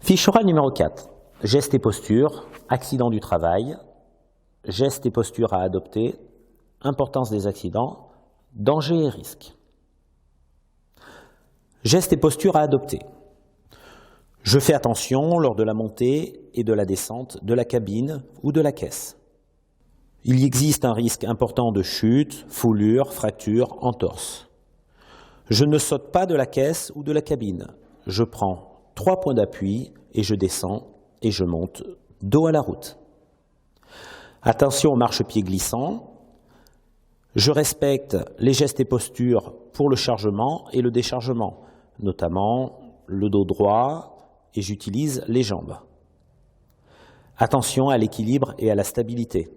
Fiche orale numéro 4. Gestes et postures, accident du travail, gestes et postures à adopter, importance des accidents, dangers et risques. Gestes et postures à adopter. Je fais attention lors de la montée et de la descente de la cabine ou de la caisse. Il existe un risque important de chute, foulure, fracture, entorse. Je ne saute pas de la caisse ou de la cabine. Je prends 3 points d'appui et je descends et je monte dos à la route. Attention aux marchepieds glissants. Je respecte les gestes et postures pour le chargement et le déchargement, notamment le dos droit, et j'utilise les jambes. Attention à l'équilibre et à la stabilité.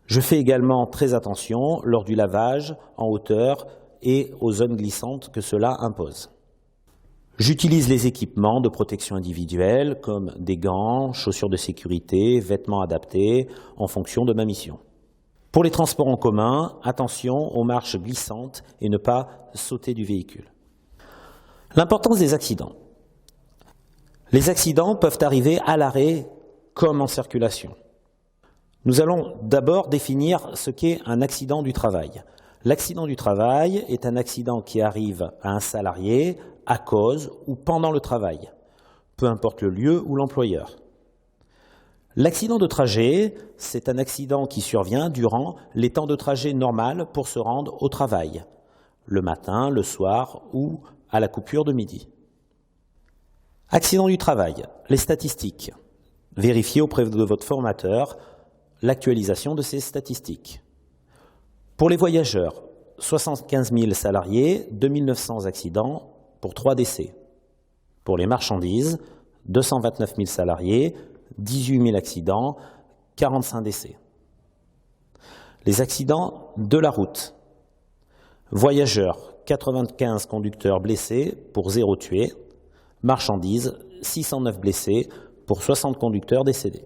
Je fais également très attention lors du lavage en hauteur et aux zones glissantes que cela impose. J'utilise les équipements de protection individuelle comme des gants, chaussures de sécurité, vêtements adaptés en fonction de ma mission. Pour les transports en commun, attention aux marches glissantes et ne pas sauter du véhicule. L'importance des accidents. Les accidents peuvent arriver à l'arrêt comme en circulation. Nous allons d'abord définir ce qu'est un accident du travail. L'accident du travail est un accident qui arrive à un salarié à cause ou pendant le travail, peu importe le lieu ou l'employeur. L'accident de trajet, c'est un accident qui survient durant les temps de trajet normal pour se rendre au travail, le matin, le soir ou à la coupure de midi. Accident du travail, les statistiques. Vérifiez auprès de votre formateur l'actualisation de ces statistiques. Pour les voyageurs, 75 000 salariés, 2 900 accidents pour 3 décès. Pour les marchandises, 229 000 salariés, 18 000 accidents, 45 décès. Les accidents de la route. Voyageurs, 95 conducteurs blessés pour 0 tué. Marchandises, 609 blessés pour 60 conducteurs décédés.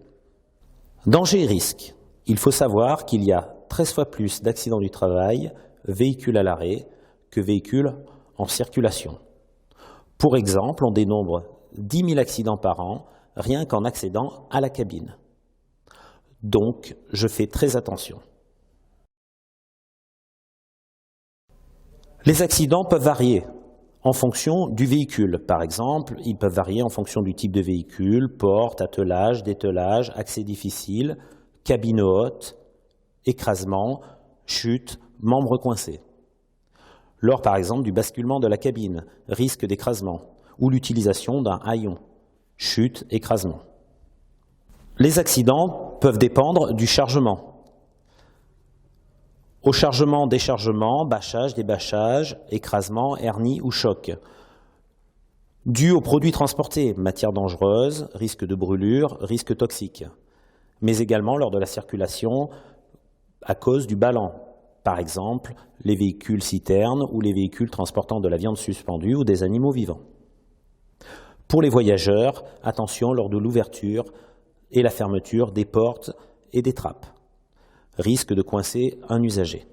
Dangers et risques. Il faut savoir qu'il y a 13 fois plus d'accidents du travail, véhicules à l'arrêt, que véhicules en circulation. Pour exemple, on dénombre 10 000 accidents par an, rien qu'en accédant à la cabine. Donc, je fais très attention. Les accidents peuvent varier en fonction du véhicule. Par exemple, ils peuvent varier en fonction du type de véhicule, porte, attelage, dételage, accès difficile, cabine haute, écrasement, chute, membres coincés. Lors par exemple du basculement de la cabine, risque d'écrasement, ou l'utilisation d'un haillon, chute, écrasement. Les accidents peuvent dépendre du chargement. Au chargement, déchargement, bâchage, débâchage, écrasement, hernie ou choc. Dû aux produits transportés, matières dangereuses, risque de brûlure, risque toxique. Mais également lors de la circulation à cause du ballon. Par exemple, les véhicules citernes ou les véhicules transportant de la viande suspendue ou des animaux vivants. Pour les voyageurs, attention lors de l'ouverture et la fermeture des portes et des trappes. Risque de coincer un usager.